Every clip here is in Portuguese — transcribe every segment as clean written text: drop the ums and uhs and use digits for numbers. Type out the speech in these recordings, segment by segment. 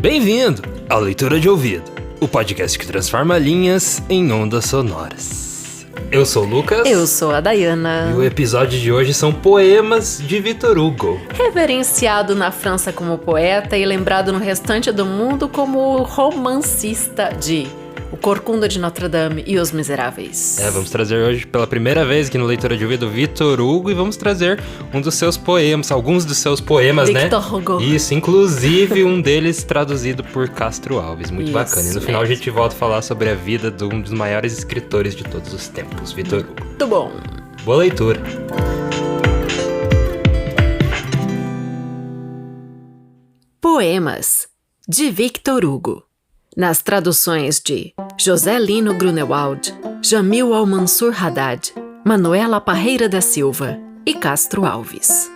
Bem-vindo à Leitura de Ouvido, o podcast que transforma linhas em ondas sonoras. Eu sou o Lucas. Eu sou a Dayana. E o episódio de hoje são poemas de Victor Hugo. Reverenciado na França como poeta e lembrado no restante do mundo como romancista de O Corcunda de Notre Dame e Os Miseráveis. Vamos trazer hoje pela primeira vez aqui no Leitura de Ouvido Victor Hugo e vamos trazer um dos seus poemas, alguns dos seus poemas, Victor Hugo. Isso, inclusive um deles traduzido por Castro Alves, muito bacana. E no final a gente volta a falar sobre a vida de um dos maiores escritores de todos os tempos, Victor Hugo. Muito bom. Boa leitura. Poemas de Victor Hugo. Nas traduções de José Lino Grunewald, Jamil Al-Mansur Haddad, Manuela Parreira da Silva e Castro Alves.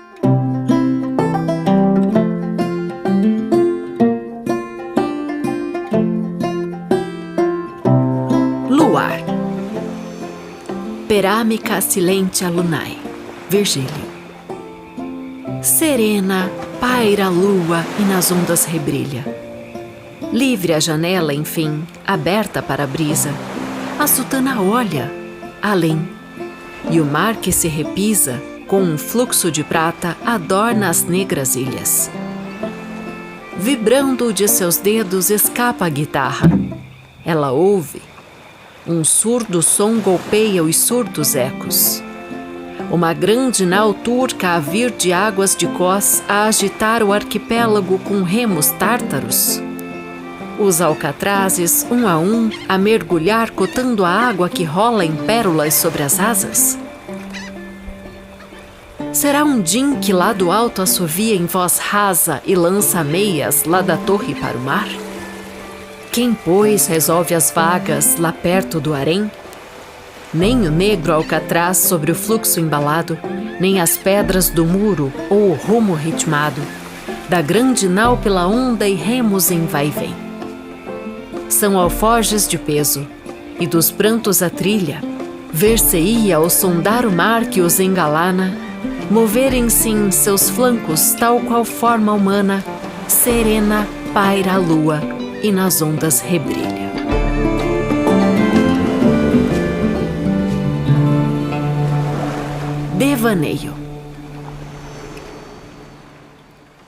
Luar. Perâmica silente lunai. Virgílio. Serena, paira a lua e nas ondas rebrilha. Livre a janela, enfim, aberta para a brisa. A sultana olha, além. E o mar que se repisa, com um fluxo de prata, adorna as negras ilhas. Vibrando de seus dedos escapa a guitarra. Ela ouve. Um surdo som golpeia os surdos ecos. Uma grande nau turca a vir de águas de Cós a agitar o arquipélago com remos tártaros. Os alcatrazes, um a mergulhar cotando a água que rola em pérolas sobre as asas? Será um din que lá do alto assovia em voz rasa e lança meias lá da torre para o mar? Quem, pois, resolve as vagas lá perto do harém? Nem o negro alcatraz sobre o fluxo embalado, nem as pedras do muro ou o rumo ritmado, da grande nau pela onda e remos em vai e vem. São alforjes de peso, e dos prantos a trilha, ver-se-ia ao sondar o mar que os engalana, moverem-se em seus flancos tal qual forma humana, serena paira a lua e nas ondas rebrilha. Devaneio.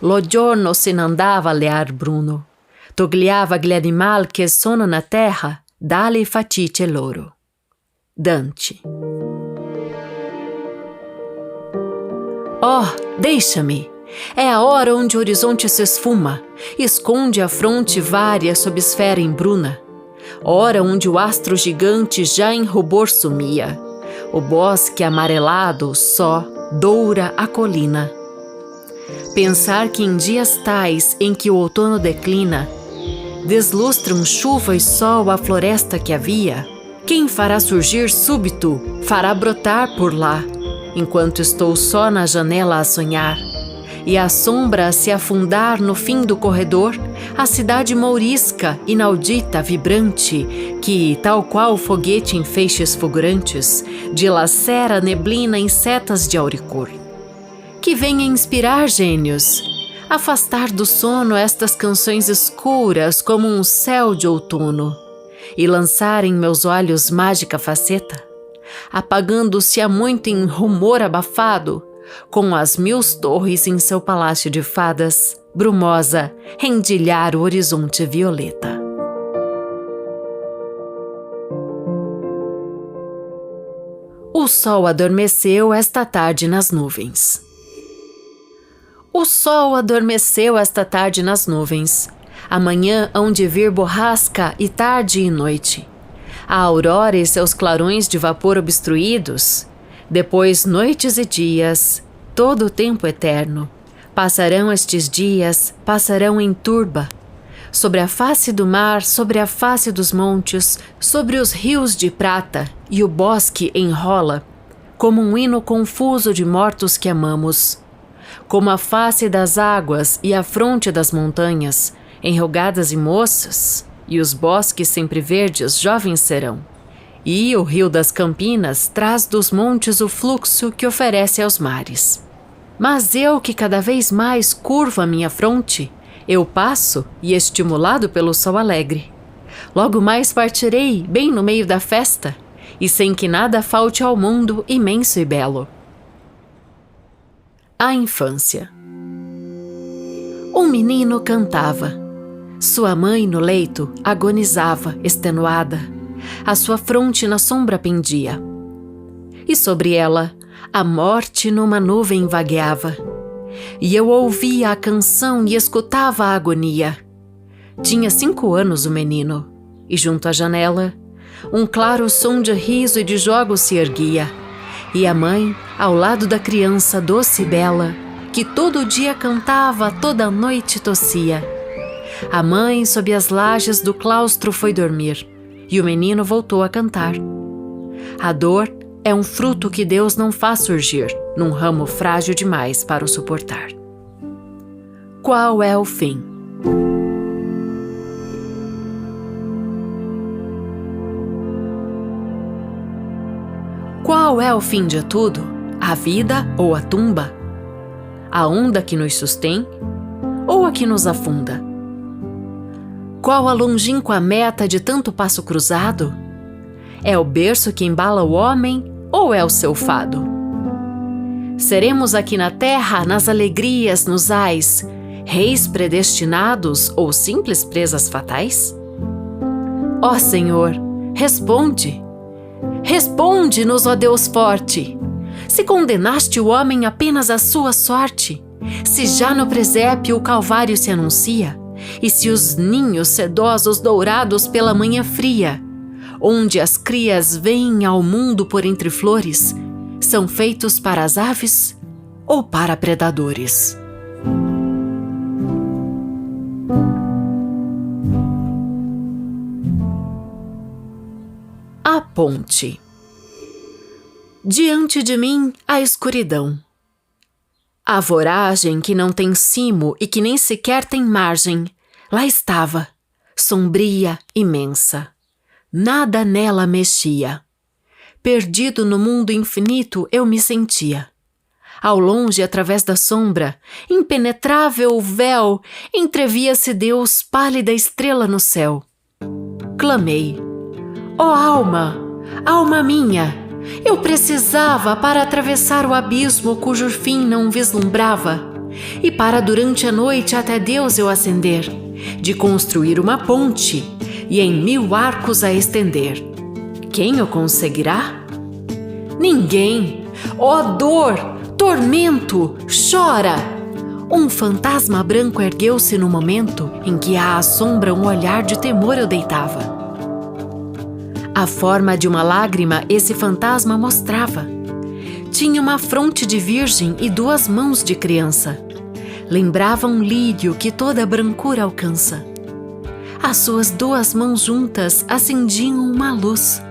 Lo giorno se n'andava a lear bruno, togliava gli animal che sono na terra, dalle fatice loro. Dante. Oh, deixa-me! É a hora onde o horizonte se esfuma, esconde a fronte vária sob esfera embruna. Hora onde o astro gigante já em rubor sumia. O bosque amarelado só doura a colina. Pensar que em dias tais em que o outono declina, deslustram chuva e sol a floresta que havia, quem fará surgir súbito, fará brotar por lá, enquanto estou só na janela a sonhar, e a sombra a se afundar no fim do corredor, a cidade mourisca, inaudita, vibrante, que, tal qual foguete em feixes fulgurantes, dilacera a neblina em setas de auricor. Que venha inspirar gênios, afastar do sono estas canções escuras como um céu de outono, e lançar em meus olhos mágica faceta, apagando-se há muito em rumor abafado, com as 1000 torres em seu palácio de fadas, brumosa, rendilhar o horizonte violeta. O sol adormeceu esta tarde nas nuvens. O sol adormeceu esta tarde nas nuvens. Amanhã hão de vir borrasca e tarde e noite. A aurora e seus clarões de vapor obstruídos. Depois noites e dias, todo o tempo eterno. Passarão estes dias, passarão em turba. Sobre a face do mar, sobre a face dos montes, sobre os rios de prata, e o bosque enrola, como um hino confuso de mortos que amamos. Como a face das águas e a fronte das montanhas, enrugadas e moças, e os bosques sempre verdes jovens serão. E o rio das Campinas traz dos montes o fluxo que oferece aos mares. Mas eu que cada vez mais curvo a minha fronte, eu passo e estimulado pelo sol alegre. Logo mais partirei bem no meio da festa, e sem que nada falte ao mundo imenso e belo. A infância. Um menino cantava. Sua mãe no leito agonizava, extenuada. A sua fronte na sombra pendia. E sobre ela, a morte numa nuvem vagueava. E eu ouvia a canção e escutava a agonia. Tinha 5 anos o menino, e junto à janela, um claro som de riso e de jogos se erguia. E a mãe, ao lado da criança doce e bela, que todo dia cantava, toda noite tossia. A mãe, sob as lajes do claustro, foi dormir, e o menino voltou a cantar. A dor é um fruto que Deus não faz surgir num ramo frágil demais para o suportar. Qual é o fim? Qual é o fim de tudo? A vida ou a tumba? A onda que nos sustém ou a que nos afunda? Qual a longínqua meta de tanto passo cruzado? É o berço que embala o homem ou é o seu fado? Seremos aqui na terra, nas alegrias, nos ais, reis predestinados ou simples presas fatais? Ó Senhor, responde! Responde-nos, ó Deus forte! Se condenaste o homem apenas à sua sorte, se já no presépio o Calvário se anuncia, e se os ninhos sedosos dourados pela manhã fria, onde as crias vêm ao mundo por entre flores, são feitos para as aves ou para predadores? A ponte. Diante de mim, a escuridão. A voragem que não tem cimo e que nem sequer tem margem, lá estava, sombria, imensa. Nada nela mexia. Perdido no mundo infinito eu me sentia. Ao longe, através da sombra, impenetrável véu, entrevia-se Deus, pálida estrela no céu. Clamei: ó alma, alma minha! Eu precisava para atravessar o abismo cujo fim não vislumbrava, e para durante a noite até Deus eu ascender, de construir uma ponte e em 1000 arcos a estender. Quem o conseguirá? Ninguém! Ó dor, tormento, chora! Um fantasma branco ergueu-se no momento em que à sombra um olhar de temor eu deitava. A forma de uma lágrima esse fantasma mostrava. Tinha uma fronte de virgem e 2 mãos de criança. Lembrava um lírio que toda a brancura alcança. As suas 2 mãos juntas acendiam uma luz.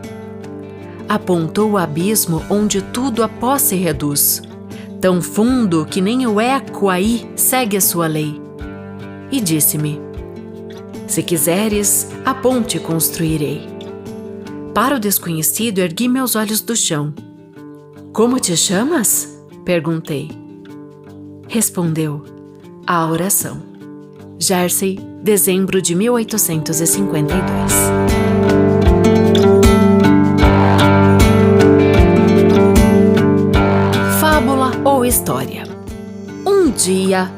Apontou o abismo onde tudo a pó se reduz, tão fundo que nem o eco aí segue a sua lei. E disse-me: se quiseres, a ponte construirei. Para o desconhecido, ergui meus olhos do chão. Como te chamas? Perguntei. Respondeu: a oração. Jersey, dezembro de 1852. Fábula ou história? Um dia,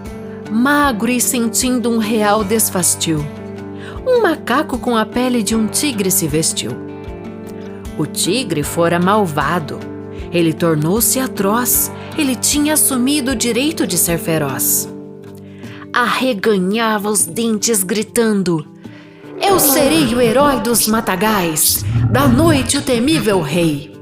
magro e sentindo um real desfastio, um macaco com a pele de um tigre se vestiu. O tigre fora malvado, ele tornou-se atroz, ele tinha assumido o direito de ser feroz. Arreganhava os dentes gritando: eu serei o herói dos matagais, da noite o temível rei.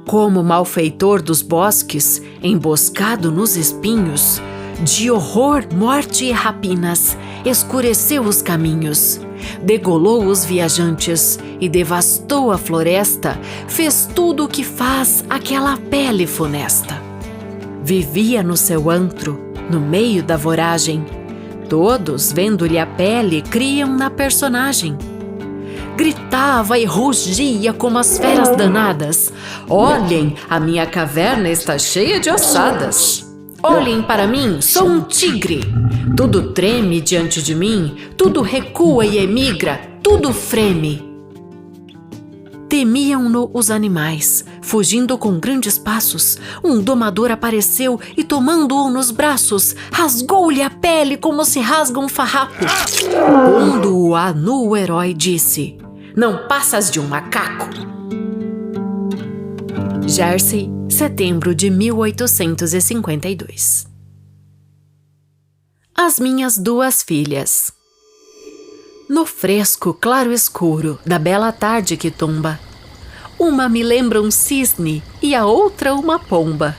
Como malfeitor dos bosques, emboscado nos espinhos, de horror, morte e rapinas, escureceu os caminhos, degolou os viajantes e devastou a floresta, fez tudo o que faz aquela pele funesta. Vivia no seu antro, no meio da voragem. Todos, vendo-lhe a pele, criam na personagem. Gritava e rugia como as feras danadas: olhem, a minha caverna está cheia de ossadas. Olhem para mim, sou um tigre. Tudo treme diante de mim, tudo recua e emigra, tudo freme. Temiam-no os animais, fugindo com grandes passos. Um domador apareceu e, tomando-o nos braços, rasgou-lhe a pele como se rasga um farrapo. Pondo-o a nu, o herói disse: "Não passas de um macaco." Jersey, setembro de 1852. As minhas duas filhas. No fresco claro escuro da bela tarde que tomba, uma me lembra um cisne e a outra uma pomba.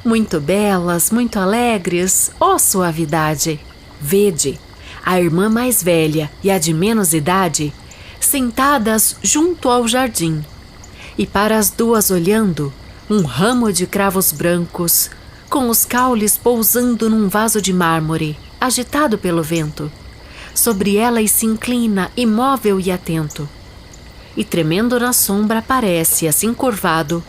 Muito belas, muito alegres, ó suavidade! Vede, a irmã mais velha e a de menos idade, sentadas junto ao jardim, e para as duas olhando, um ramo de cravos brancos, com os caules pousando num vaso de mármore, agitado pelo vento. Sobre elas se inclina, imóvel e atento. E tremendo na sombra aparece, assim curvado,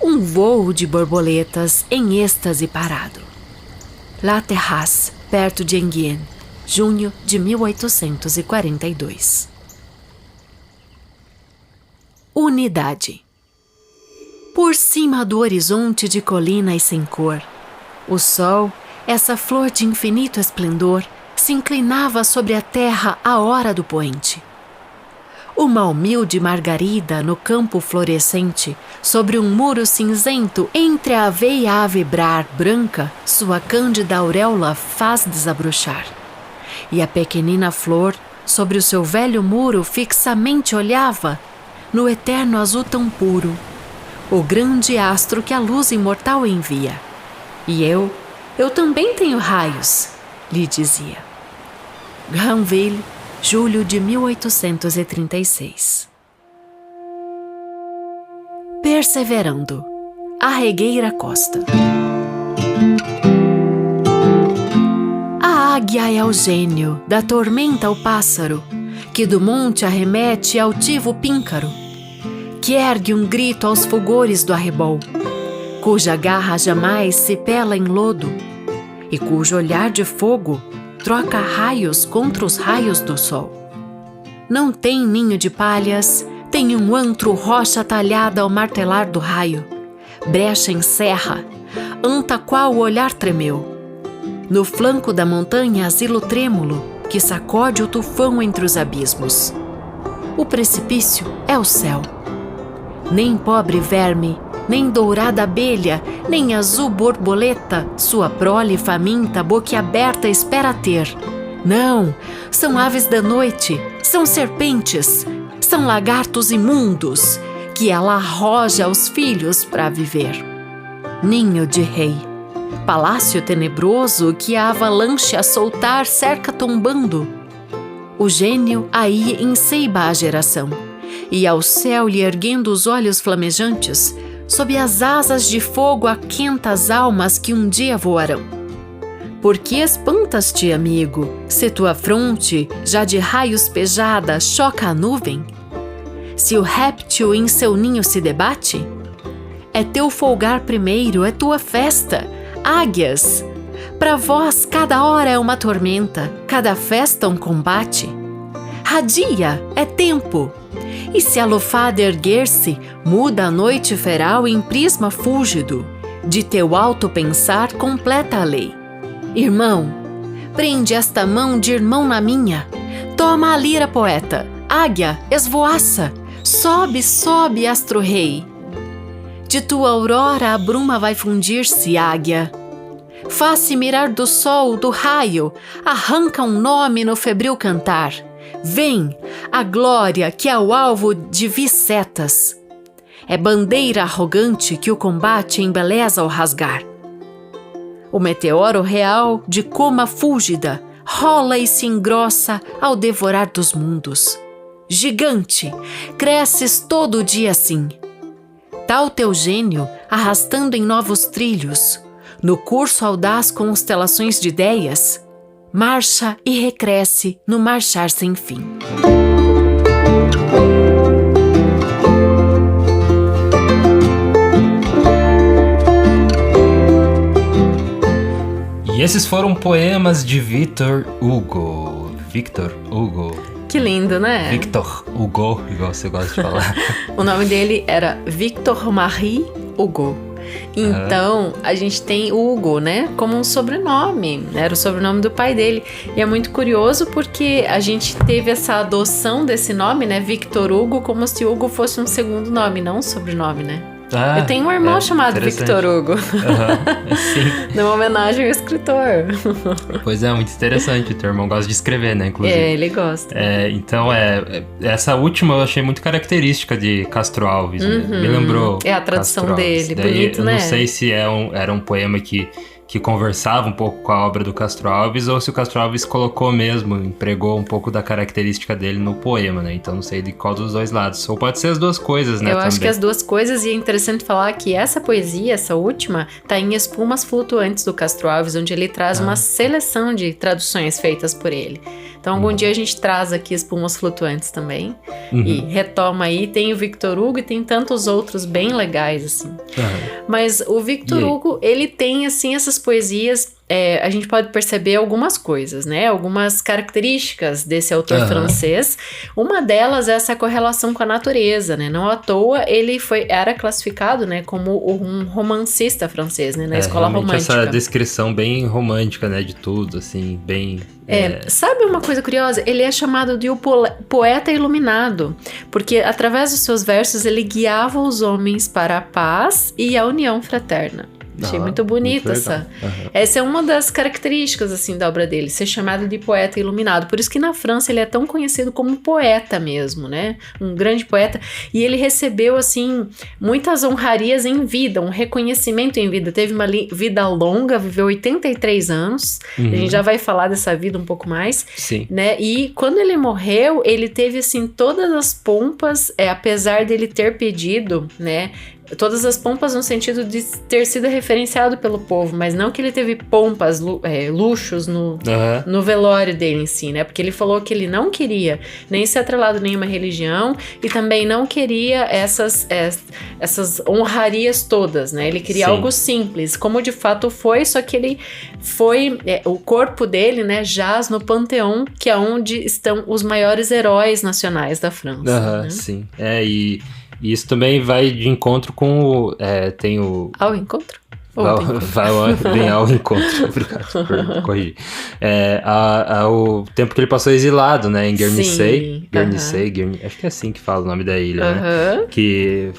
um vôo de borboletas em êxtase parado. La Terrasse, perto de Enghien, junho de 1842. Unidade. Por cima do horizonte de colinas sem cor, o sol, essa flor de infinito esplendor, se inclinava sobre a terra à hora do poente. Uma humilde margarida no campo florescente, sobre um muro cinzento, entre a aveia a vibrar branca, sua cândida auréola faz desabrochar. E a pequenina flor, sobre o seu velho muro, fixamente olhava, no eterno azul tão puro, o grande astro que a luz imortal envia. E eu também tenho raios, lhe dizia. Granville, julho de 1836. Perseverando. Arregueira Costa. A águia é o gênio, da tormenta o pássaro, que do monte arremete altivo píncaro, que ergue um grito aos fulgores do arrebol, cuja garra jamais se pela em lodo, e cujo olhar de fogo troca raios contra os raios do sol. Não tem ninho de palhas, tem um antro rocha talhada ao martelar do raio, brecha em serra, anta qual o olhar tremeu. No flanco da montanha asilo trêmulo, que sacode o tufão entre os abismos. O precipício é o céu. Nem pobre verme, nem dourada abelha, nem azul borboleta, sua prole faminta, boquiaberta espera ter. Não, são aves da noite, são serpentes, são lagartos imundos, que ela arroja aos filhos para viver. Ninho de rei, palácio tenebroso que a avalanche a soltar cerca tombando. O gênio aí enceiba a geração, e ao céu lhe erguendo os olhos flamejantes, sob as asas de fogo aquenta as almas que um dia voarão. Por que espantas-te, amigo, se tua fronte, já de raios pejada, choca a nuvem? Se o réptil em seu ninho se debate? É teu folgar primeiro, é tua festa, águias! Para vós cada hora é uma tormenta, cada festa um combate. Radia, é tempo! E se a lufada erguer-se, muda a noite feral em prisma fúlgido, de teu alto pensar completa a lei. Irmão, prende esta mão de irmão na minha, toma a lira, poeta, águia, esvoaça, sobe, sobe, astro-rei. De tua aurora a bruma vai fundir-se, águia. Faz-se mirar do sol, do raio, arranca um nome no febril cantar. Vem, a glória que ao alvo de setas. É bandeira arrogante que o combate embeleza ao rasgar. O meteoro real, de coma fúlgida, rola e se engrossa ao devorar dos mundos. Gigante, cresces todo dia assim. Tal teu gênio, arrastando em novos trilhos, no curso audaz constelações de ideias, marcha e recresce no marchar sem fim. E esses foram poemas de Victor Hugo. Que lindo, né? Victor Hugo, igual você gosta de falar. O nome dele era Victor Marie Hugo. Então, a gente tem Hugo, né, como um sobrenome, era o sobrenome do pai dele. E é muito curioso porque a gente teve essa adoção desse nome, né, Victor Hugo, como se Hugo fosse um segundo nome, não um sobrenome, né? Eu tenho um irmão chamado Victor Hugo. Sim. Numa homenagem ao escritor. Pois é, muito interessante. O teu irmão gosta de escrever, né, inclusive. Ele gosta. Então, essa última eu achei muito característica de Castro Alves. Né? Me lembrou a tradução Castro dele, Alves. Daí, bonito, eu né? Não sei se era um poema que conversava um pouco com a obra do Castro Alves, ou se o Castro Alves colocou mesmo, empregou um pouco da característica dele no poema, né? Então não sei de qual dos dois lados. Ou pode ser as duas coisas, né? Eu acho que as duas coisas, e é interessante falar que essa poesia, essa última, tá em Espumas Flutuantes do Castro Alves, onde ele traz uma seleção de traduções feitas por ele. Então algum dia a gente traz aqui Espumas Flutuantes também, e retoma aí, tem o Victor Hugo e tem tantos outros bem legais, assim. Mas o Victor Hugo, ele tem, assim, essas poesias, a gente pode perceber algumas coisas, né? Algumas características desse autor francês. Uma delas é essa correlação com a natureza, né? Não à toa ele era classificado, né, como um romancista francês, né? Na escola romântica. Essa descrição bem romântica, né? De tudo, assim, bem... Sabe uma coisa curiosa? Ele é chamado de o poeta iluminado, porque através dos seus versos ele guiava os homens para a paz e a união fraterna. Achei muito bonita essa. Essa é uma das características, assim, da obra dele, ser chamado de poeta iluminado. Por isso que na França ele é tão conhecido como poeta mesmo, né? Um grande poeta. E ele recebeu, assim, muitas honrarias em vida, um reconhecimento em vida. Teve uma vida longa, viveu 83 anos. A gente já vai falar dessa vida um pouco mais. Sim. Né? E quando ele morreu, ele teve, assim, todas as pompas, apesar dele ter pedido, né? Todas as pompas no sentido de ter sido referenciado pelo povo, mas não que ele teve pompas, luxos no velório dele em si, né? Porque ele falou que ele não queria nem ser atrelado a nenhuma religião e também não queria essas honrarias todas, né? Ele queria algo simples, como de fato foi, só que ele foi... o corpo dele, né, jaz no Panteão, que é onde estão os maiores heróis nacionais da França. Né? Sim. E isso também vai de encontro com tem o... Ao encontro? Vem ao encontro, obrigado por corrigir. O tempo que ele passou exilado, né, em Guernesey. Acho que é assim que fala o nome da ilha, né? Que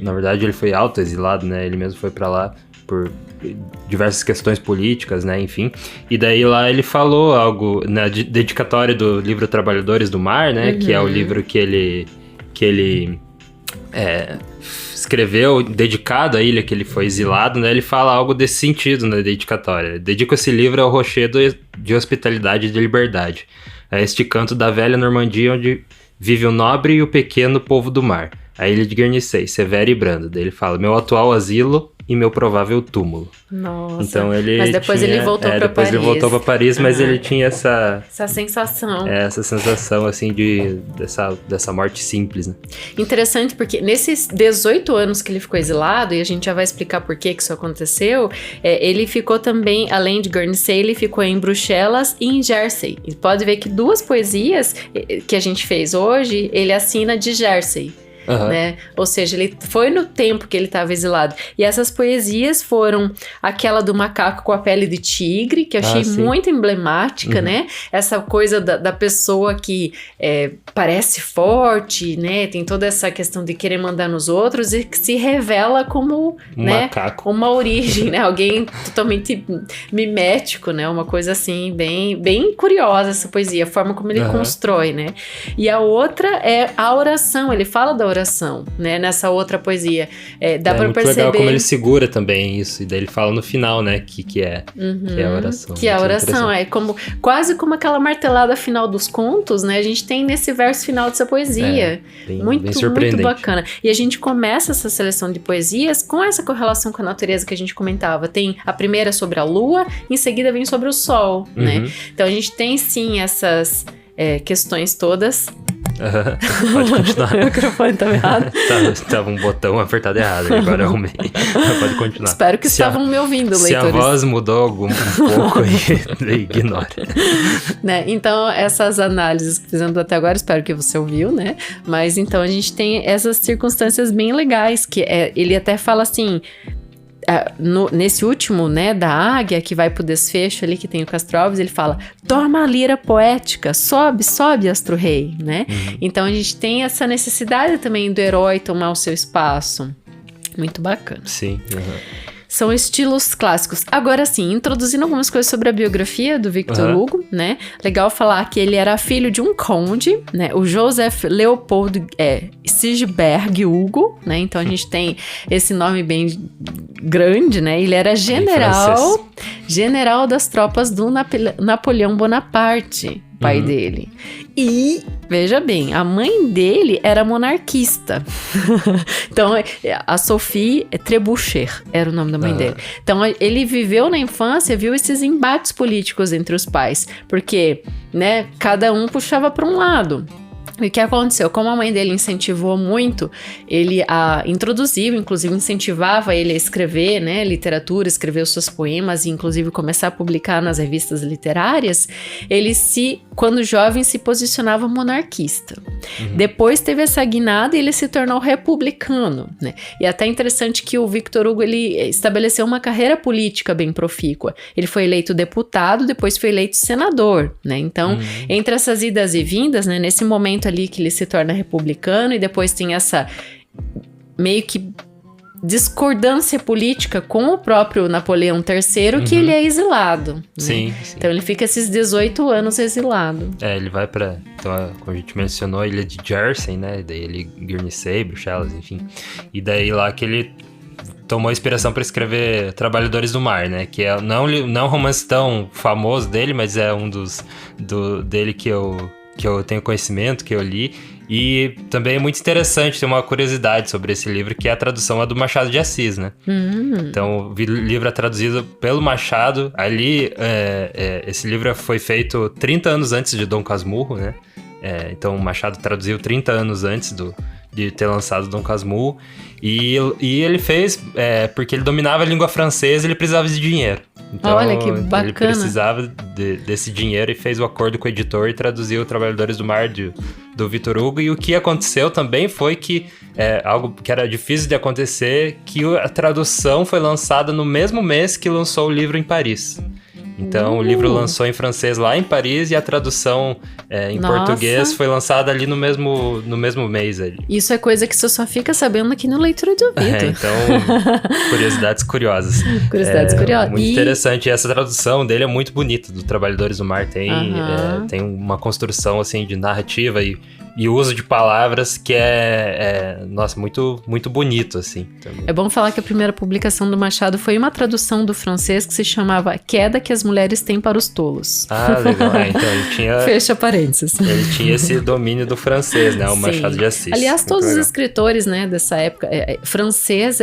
na verdade ele foi auto-exilado, né? Ele mesmo foi pra lá por diversas questões políticas, né, enfim. E daí lá ele falou algo na dedicatória do livro Trabalhadores do Mar, né, que é o livro que ele escreveu, dedicado à ilha que ele foi exilado, né? Ele fala algo desse sentido na dedicatória. Dedico esse livro ao rochedo de hospitalidade e de liberdade, a este canto da velha Normandia onde vive o nobre e o pequeno povo do mar, a ilha de Guernesey, severa e branda. Daí ele fala, meu atual asilo e meu provável túmulo. Nossa. Então mas depois ele voltou pra Paris. Depois ele voltou pra Paris, mas ele tinha essa sensação. Essa sensação, assim, dessa morte simples, né? Interessante, porque nesses 18 anos que ele ficou exilado, e a gente já vai explicar por que isso aconteceu, ele ficou também, além de Guernesey, ele ficou em Bruxelas e em Jersey. E pode ver que duas poesias que a gente fez hoje, ele assina de Jersey. Né? Ou seja, ele foi no tempo que ele estava exilado. E essas poesias foram aquela do macaco com a pele de tigre, que eu achei muito emblemática, né? Essa coisa da pessoa que parece forte, né? Tem toda essa questão de querer mandar nos outros e que se revela como macaco. Uma origem, né? Alguém totalmente mimético, né? Uma coisa assim, bem, bem curiosa essa poesia, a forma como ele constrói, né? E a outra é a oração, ele fala da oração, né, nessa outra poesia. Dá pra muito perceber... legal como ele segura também isso, e daí ele fala no final, né, que é a oração. Que a oração quase como aquela martelada final dos contos, né, a gente tem nesse verso final dessa poesia. Bem muito surpreendente. Muito bacana. E a gente começa essa seleção de poesias com essa correlação com a natureza que a gente comentava. Tem a primeira sobre a lua, em seguida vem sobre o sol, né. Então a gente tem sim essas questões todas Pode continuar. O microfone estava errado. Tava um botão apertado errado, agora eu arrumei. Pode continuar. Espero que estavam me ouvindo, leitores. Se a voz mudou um pouco, aí ignora. Né? Então, essas análises que fizemos até agora, espero que você ouviu, né? Mas então a gente tem essas circunstâncias bem legais, que ele até fala assim... nesse último, né, da águia, que vai pro desfecho ali, que tem o Castro Alves, ele fala, toma a lira poética, sobe, Astro Rei, né? Então a gente tem essa necessidade também do herói tomar o seu espaço. Muito bacana. Sim. São estilos clássicos. Agora sim, introduzindo algumas coisas sobre a biografia do Victor Hugo, né? Legal falar que ele era filho de um conde, né? O Joseph Leopold Sigisberg Hugo, né? Então a gente tem esse nome bem grande, né? Ele era general das tropas do Napoleão Bonaparte, pai dele. E, veja bem, a mãe dele era monarquista. Então, a Sophie Trebuchet era o nome da mãe dele. Então, ele viveu na infância, viu esses embates políticos entre os pais. Porque, né, cada um puxava para um lado. E o que aconteceu? Como a mãe dele incentivou muito, ele introduziu, inclusive incentivava ele a escrever, né, literatura, escrever os seus poemas e inclusive começar a publicar nas revistas literárias, ele quando jovem, se posicionava monarquista. Depois teve essa guinada e ele se tornou republicano, né? E até interessante que o Victor Hugo, ele estabeleceu uma carreira política bem profícua. Ele foi eleito deputado, depois foi eleito senador, né? Então, entre essas idas e vindas, né, nesse momento ali que ele se torna republicano e depois tem essa meio que discordância política com o próprio Napoleão III, que ele é exilado. Né? Sim. Então ele fica esses 18 anos exilado. Ele vai pra... Então, como a gente mencionou, a ilha de Jersey, né? Daí ele... Guernsey, Bruxelas, enfim. E daí lá que ele tomou inspiração para escrever Trabalhadores do Mar, né? Que é não um romance tão famoso dele, mas é um dele que eu tenho conhecimento, que eu li. E também é muito interessante, tem uma curiosidade sobre esse livro, que é a tradução do Machado de Assis, né? Então, o livro é traduzido pelo Machado. Ali, esse livro foi feito 30 anos antes de Dom Casmurro, né? Então, o Machado traduziu 30 anos antes de ter lançado Dom Casmurro. E ele fez, porque ele dominava a língua francesa e ele precisava de dinheiro. Então, olha que bacana. Ele precisava desse dinheiro e fez o acordo com o editor e traduziu Trabalhadores do Mar do Victor Hugo. E o que aconteceu também foi que, algo que era difícil de acontecer, que a tradução foi lançada no mesmo mês que lançou o livro em Paris. Então, o livro lançou em francês lá em Paris e a tradução em português foi lançada ali no mesmo mês. Ali. Isso é coisa que você só fica sabendo aqui no Leitura de Ouvido. Então, curiosidades curiosas. Curiosas. Muito interessante. E essa tradução dele é muito bonita, do Trabalhadores do Mar. Tem uma construção assim, de narrativa e uso de palavras que nossa, muito, muito bonito, assim. Também. É bom falar que a primeira publicação do Machado foi uma tradução do francês que se chamava Queda que as Mulheres Têm para os Tolos. Ah, legal. Então ele tinha... Fecha parênteses. Ele tinha esse domínio do francês, né? O Machado de Assis. Aliás, muito todos legal. os escritores, né, dessa época, francês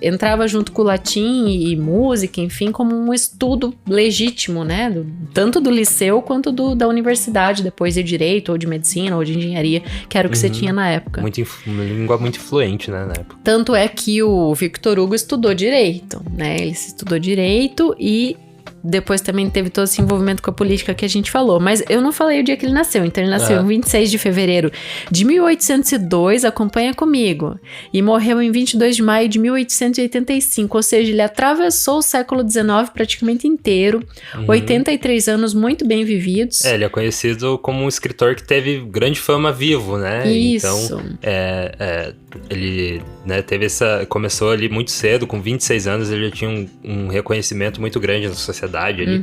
entrava junto com o latim e música, enfim, como um estudo legítimo, né? Tanto do liceu quanto da universidade, depois de direito, ou de medicina, ou de engenharia, que era o que você tinha na época. Uma língua muito influente, né, na época. Tanto é que o Victor Hugo estudou direito, né? Ele estudou direito e depois também teve todo esse envolvimento com a política que a gente falou. Mas eu não falei o dia que ele nasceu. Então ele nasceu em 26 de fevereiro de 1802, acompanha comigo. E morreu em 22 de maio de 1885. Ou seja, ele atravessou o século XIX praticamente inteiro. 83 anos muito bem vividos. Ele é conhecido como um escritor que teve grande fama vivo, né? Isso. Então, ele, né, começou ali muito cedo, com 26 anos, ele já tinha um reconhecimento muito grande na sociedade ali.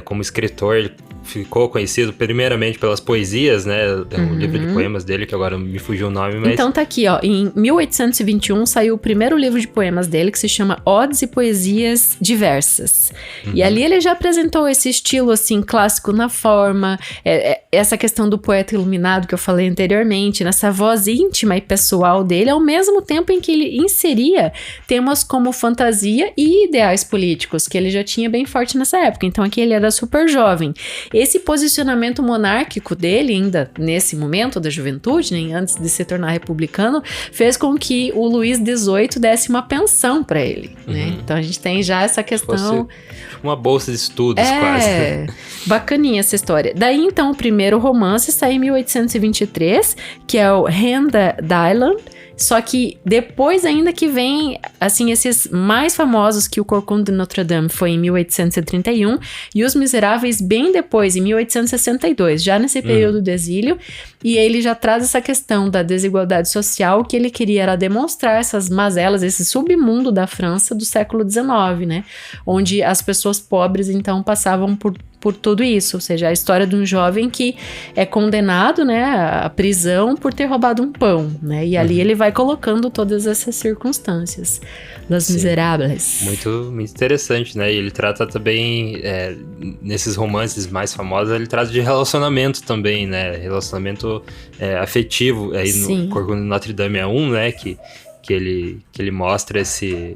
Como escritor, ele ficou conhecido primeiramente pelas poesias, né? O livro de poemas dele, que agora me fugiu o nome, mas... Então tá aqui, ó. Em 1821 saiu o primeiro livro de poemas dele, que se chama Odes e Poesias Diversas. E ali ele já apresentou esse estilo, assim, clássico na forma, essa questão do poeta iluminado que eu falei anteriormente, nessa voz íntima e pessoal dele, ao mesmo tempo em que ele inseria temas como fantasia e ideais políticos, que ele já tinha bem forte nessa época. Então aqui ele era super jovem. esse posicionamento monárquico dele, ainda nesse momento da juventude, né, antes de se tornar republicano, fez com que o Luís XVIII desse uma pensão para ele, né? Então a gente tem já essa questão... Uma bolsa de estudos, quase. Bacaninha essa história. Daí, então, o primeiro romance sai em 1823, que é o Hen d'Island. Só que depois ainda que vem, assim, esses mais famosos, que o Corcunda de Notre Dame foi em 1831, e Os Miseráveis bem depois, em 1862, já nesse período do exílio, e ele já traz essa questão da desigualdade social. O que ele queria era demonstrar essas mazelas, esse submundo da França do século XIX, né? Onde as pessoas pobres, então, passavam por tudo isso, ou seja, a história de um jovem que é condenado, né, à prisão por ter roubado um pão, né, e ali ele vai colocando todas essas circunstâncias das Miseráveis. Muito interessante, né, e ele trata também, nesses romances mais famosos, ele trata de relacionamento também, né, relacionamento afetivo, aí no Corcunda de Notre Dame é né, que ele mostra esse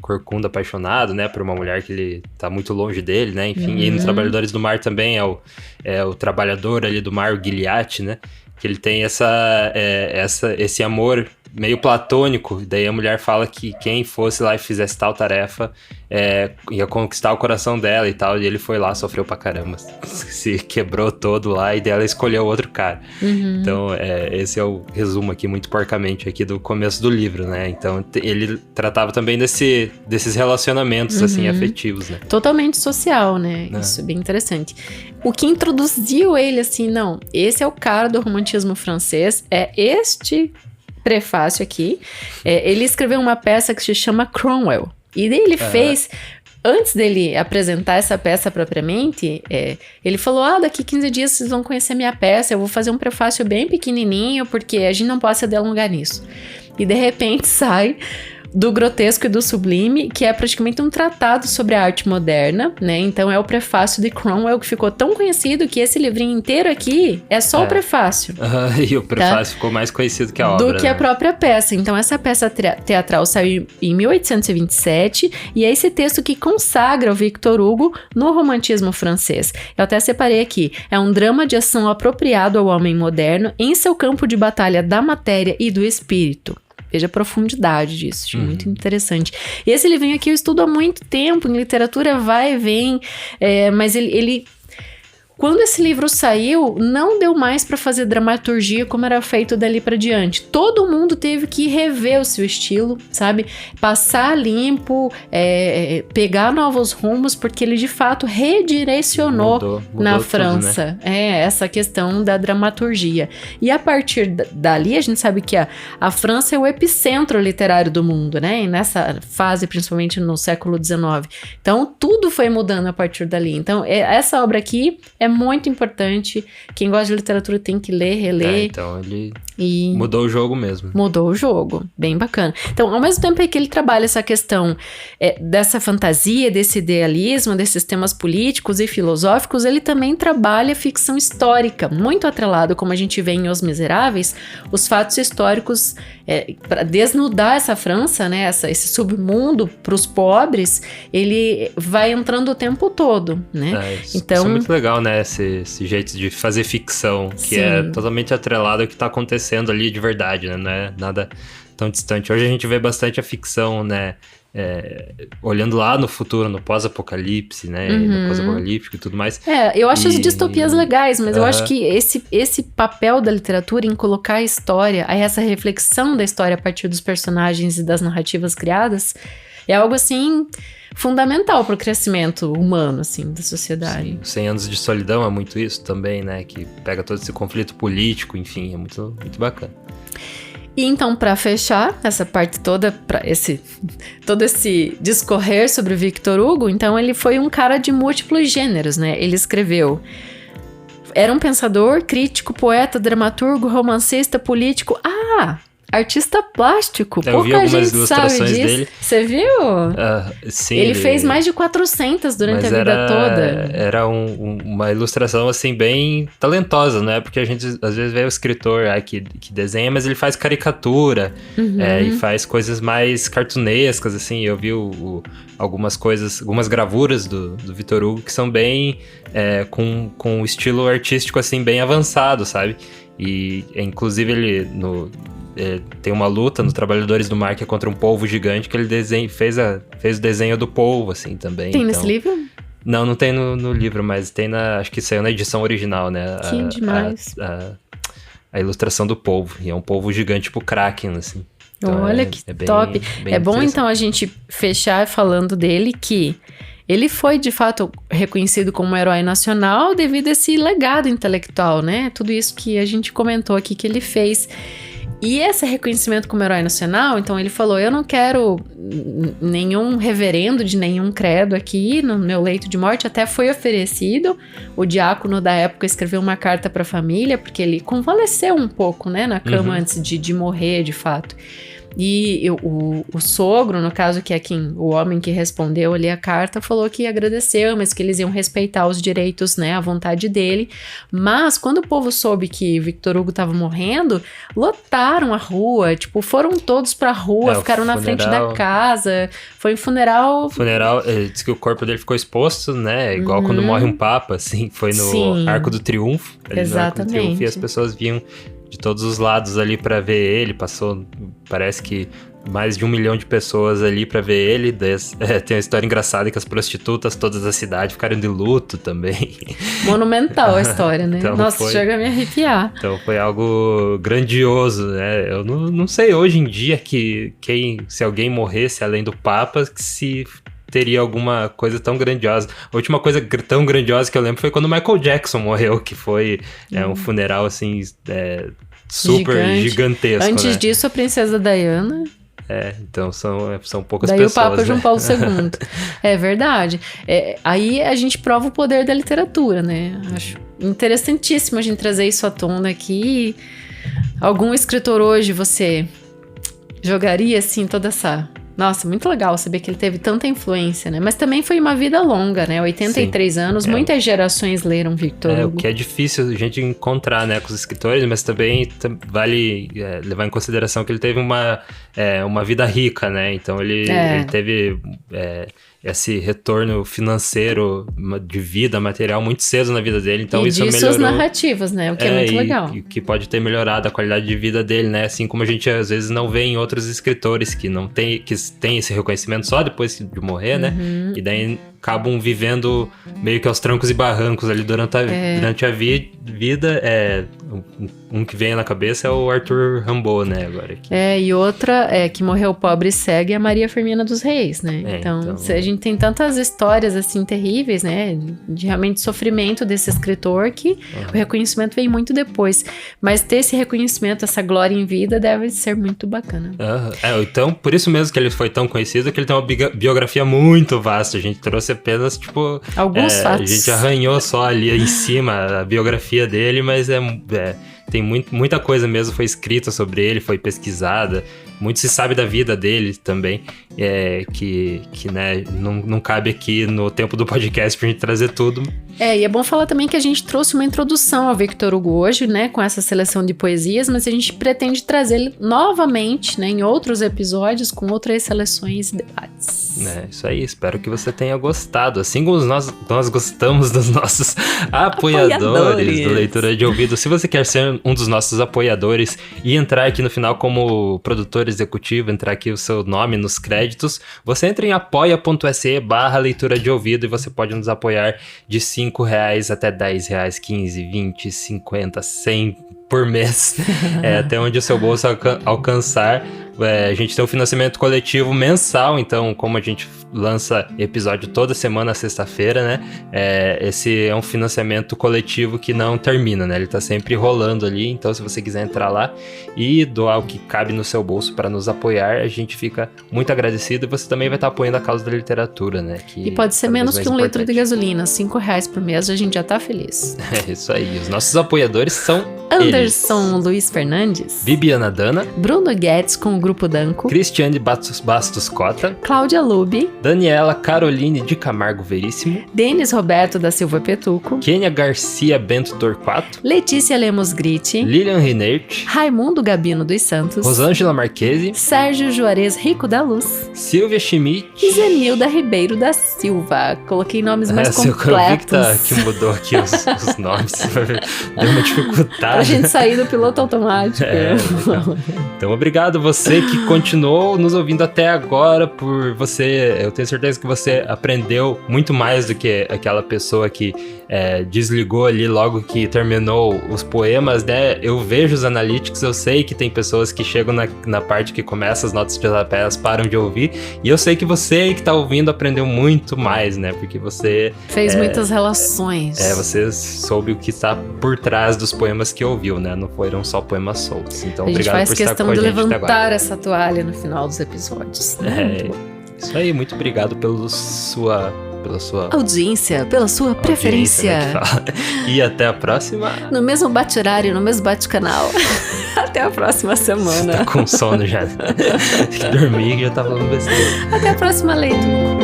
corcunda apaixonado, né, por uma mulher que ele tá muito longe dele, né, enfim. E nos Trabalhadores do Mar também é o trabalhador ali do mar, o Gilliatt, né, que ele tem esse amor meio platônico. Daí a mulher fala que quem fosse lá e fizesse tal tarefa ia conquistar o coração dela e tal, e ele foi lá, sofreu pra caramba, se quebrou todo lá, e dela escolheu outro cara. Então esse é o resumo aqui, muito porcamente, aqui do começo do livro, né? Então ele tratava também desses relacionamentos assim, afetivos, né? Totalmente social, né? Isso é bem interessante. O que introduziu ele assim, não, esse é o cara do romantismo francês, é este prefácio aqui. Ele escreveu uma peça que se chama Cromwell. E daí ele fez, antes dele apresentar essa peça propriamente, ele falou, daqui 15 dias vocês vão conhecer minha peça, eu vou fazer um prefácio bem pequenininho, porque a gente não pode se delongar nisso. E de repente sai do grotesco e do sublime, que é praticamente um tratado sobre a arte moderna, né? Então é o prefácio de Cromwell, que ficou tão conhecido que esse livrinho inteiro aqui é só o prefácio. E o prefácio ficou mais conhecido que a obra. Do que a própria peça. Então essa peça teatral saiu em 1827 e é esse texto que consagra o Victor Hugo no romantismo francês. Eu até separei aqui. É um drama de ação apropriado ao homem moderno em seu campo de batalha da matéria e do espírito. Veja a profundidade disso, achei muito interessante. E esse livrinho aqui eu estudo há muito tempo, em literatura vai e vem, mas ele... Quando esse livro saiu, não deu mais para fazer dramaturgia como era feito dali para diante. Todo mundo teve que rever o seu estilo, sabe? Passar limpo, pegar novos rumos, porque ele de fato redirecionou mudou na França, tudo, né? Essa questão da dramaturgia. E a partir dali, a gente sabe que a França é o epicentro literário do mundo, né? E nessa fase, principalmente no século XIX. Então, tudo foi mudando a partir dali. Então, essa obra aqui é muito importante. Quem gosta de literatura tem que ler, reler. Então ele mudou o jogo mesmo. Mudou o jogo. Bem bacana. Então, ao mesmo tempo que ele trabalha essa questão dessa fantasia, desse idealismo, desses temas políticos e filosóficos, ele também trabalha ficção histórica, muito atrelado, como a gente vê em Os Miseráveis, os fatos históricos para desnudar essa França, né, esse submundo para os pobres, ele vai entrando o tempo todo, né? Então, isso é muito legal, né? Esse jeito de fazer ficção, que é totalmente atrelado ao que está acontecendo ali de verdade, né? Não é nada tão distante. Hoje a gente vê bastante a ficção, né? Olhando lá no futuro, no pós-apocalipse, né? No pós-apocalíptico e tudo mais. Eu acho as distopias legais, mas eu acho que esse papel da literatura em colocar a história, essa reflexão da história a partir dos personagens e das narrativas criadas, é algo assim fundamental para o crescimento humano, assim, da sociedade. Sim, 100 Anos de Solidão é muito isso também, né? Que pega todo esse conflito político, enfim, é muito, muito bacana. E então, para fechar essa parte toda, todo esse discorrer sobre o Victor Hugo, então ele foi um cara de múltiplos gêneros, né? Ele escreveu... Era um pensador, crítico, poeta, dramaturgo, romancista, político... artista plástico. Eu vi algumas ilustrações dele. Você viu? Sim. Ele fez mais de 400 durante a vida toda. Era uma ilustração, assim, bem talentosa, né? Porque a gente, às vezes, vê o escritor que desenha, mas ele faz caricatura e faz coisas mais cartunescas, assim. Eu vi algumas gravuras do Victor Hugo que são bem com um estilo artístico, assim, bem avançado, sabe? E, inclusive, ele tem uma luta no Trabalhadores do Mar que é contra um polvo gigante que ele fez o desenho do polvo, assim, também. Tem nesse livro? Não tem no livro, mas tem acho que saiu na edição original, né? Que demais. A ilustração do polvo. E é um polvo gigante, tipo Kraken, assim. Então olha que top. É bom, então, a gente fechar falando dele que ele foi, de fato, reconhecido como um herói nacional devido a esse legado intelectual, né? Tudo isso que a gente comentou aqui que ele fez. E esse reconhecimento como herói nacional, então ele falou, eu não quero nenhum reverendo de nenhum credo aqui no meu leito de morte, até foi oferecido, o diácono da época escreveu uma carta para a família, porque ele convalesceu um pouco, né, na cama antes de morrer, de fato. E o sogro, no caso, que é o homem que respondeu ali a carta, falou que agradeceu, mas que eles iam respeitar os direitos, né, a vontade dele. Mas quando o povo soube que Victor Hugo estava morrendo, lotaram a rua, tipo, foram todos pra rua, ficaram na frente da casa. Foi um funeral... Diz que o corpo dele ficou exposto, né, igual quando morre um papa, assim, foi no Arco do Triunfo. Exatamente. No Arco do Triunfo, e as pessoas vinham de todos os lados ali pra ver ele, parece que mais de 1 milhão de pessoas ali pra ver ele. Tem uma história engraçada que as prostitutas todas da cidade ficaram de luto também. Monumental a história, né? Então nossa, chega a me arrepiar. Então foi algo grandioso, né? Eu não sei hoje em dia se alguém morresse além do Papa, se teria alguma coisa tão grandiosa. A última coisa tão grandiosa que eu lembro foi quando o Michael Jackson morreu, que foi um funeral, assim, super gigantesco, Antes né? disso, a princesa Diana. Então são poucas Daí pessoas. Daí o Papa né? João Paulo II. É verdade. Aí a gente prova o poder da literatura, né? Acho interessantíssimo a gente trazer isso à tona aqui. Algum escritor hoje você jogaria, assim, toda essa... Nossa, muito legal saber que ele teve tanta influência, né? Mas também foi uma vida longa, né? 83 anos, muitas gerações leram Victor Hugo. O que é difícil a gente encontrar, né, com os escritores, mas também vale levar em consideração que ele teve uma vida rica, né? Então ele teve esse retorno financeiro de vida, material, muito cedo na vida dele. Então isso melhorou. E suas narrativas, né? O que é muito legal. E que pode ter melhorado a qualidade de vida dele, né? Assim como a gente às vezes não vê em outros escritores que tem esse reconhecimento só depois de morrer, né? E daí acabam vivendo meio que aos trancos e barrancos ali durante a vida. Um que vem na cabeça é o Arthur Rimbaud, né? Agora aqui. E outra que morreu pobre e cega é a Maria Firmina dos Reis, né? Então, a gente tem tantas histórias assim terríveis, né? De realmente sofrimento desse escritor que o reconhecimento vem muito depois. Mas ter esse reconhecimento, essa glória em vida deve ser muito bacana. Então, por isso mesmo que ele foi tão conhecido, que ele tem uma biografia muito vasta. A gente trouxe apenas, tipo... alguns fatos. A gente arranhou só ali em cima a biografia dele, mas tem muita coisa mesmo, foi escrita sobre ele, foi pesquisada, muito se sabe da vida dele também, que né, não cabe aqui no tempo do podcast pra gente trazer tudo. E é bom falar também que a gente trouxe uma introdução ao Victor Hugo hoje, né, com essa seleção de poesias, mas a gente pretende trazer ele novamente, né, em outros episódios, com outras seleções e debates. Isso aí, espero que você tenha gostado, assim como nós gostamos dos nossos apoiadores do Leitura de Ouvido. Se você quer ser um dos nossos apoiadores e entrar aqui no final como produtor executivo, entrar aqui o seu nome nos créditos, você entra em apoia.se/leitura de ouvido e você pode nos apoiar de R$5 até R$10, 15, 20, 50, 100 por mês, até onde o seu bolso alcançar. A gente tem um financiamento coletivo mensal, então como a gente lança episódio toda semana, sexta-feira, né? Esse é um financiamento coletivo que não termina, né? Ele tá sempre rolando ali, então se você quiser entrar lá e doar o que cabe no seu bolso para nos apoiar, a gente fica muito agradecido, e você também vai estar apoiando a causa da literatura, né? E pode ser menos que um litro de gasolina, R$5 por mês, a gente já tá feliz. É isso aí, os nossos apoiadores são Anderson Luiz Fernandes, Bibiana Dana, Bruno Guedes com o Grupo Danco, Cristiane Bastos Cota, Cláudia Lubi, Daniela Caroline de Camargo Veríssimo, Denis Roberto da Silva Petuco, Kênia Garcia Bento Torquato, Letícia Lemos Gritti, Lilian Rinert, Raimundo Gabino dos Santos, Rosângela Marquesi, Sérgio Juarez Rico da Luz, Silvia Schmidt e Zenilda Ribeiro da Silva. Coloquei nomes mais completos. Eu vi que mudou aqui os nomes. Deu uma dificuldade. Pra gente sair do piloto automático. Então, obrigado você que continuou nos ouvindo até agora, por você. Eu tenho certeza que você aprendeu muito mais do que aquela pessoa que desligou ali logo que terminou os poemas, né? Eu vejo os analytics, eu sei que tem pessoas que chegam na parte que começa as notas de rodapé, elas param de ouvir, e eu sei que você aí que tá ouvindo aprendeu muito mais, né? Porque você fez muitas relações. Você soube o que está por trás dos poemas que ouviu, né? Não foram só poemas soltos. Então, obrigado por estar com a gente até agora. A gente faz questão de levantar essa toalha no final dos episódios. Isso aí, muito obrigado pela sua audiência, pela sua preferência. Né, e até a próxima. No mesmo bate-horário, no mesmo bate-canal. Até a próxima semana. Você tá com sono já. Tem que dormir, que já tá falando besteira. Até a próxima leitura.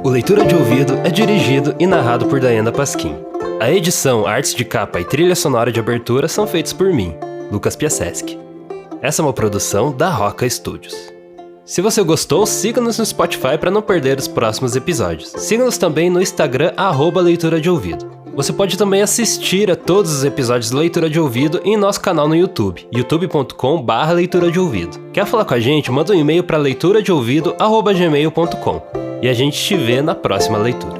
O Leitura de Ouvido é dirigido e narrado por Daiana Pasquim. A edição, artes de capa e trilha sonora de abertura são feitos por mim, Lucas Piasecki. Essa é uma produção da Roca Studios. Se você gostou, siga-nos no Spotify para não perder os próximos episódios. Siga-nos também no Instagram, @Leitura de Ouvido. Você pode também assistir a todos os episódios de Leitura de Ouvido em nosso canal no YouTube, youtube.com/Leitura de Ouvido. Quer falar com a gente? Manda um e-mail para leituradeouvido@gmail.com. E a gente te vê na próxima leitura.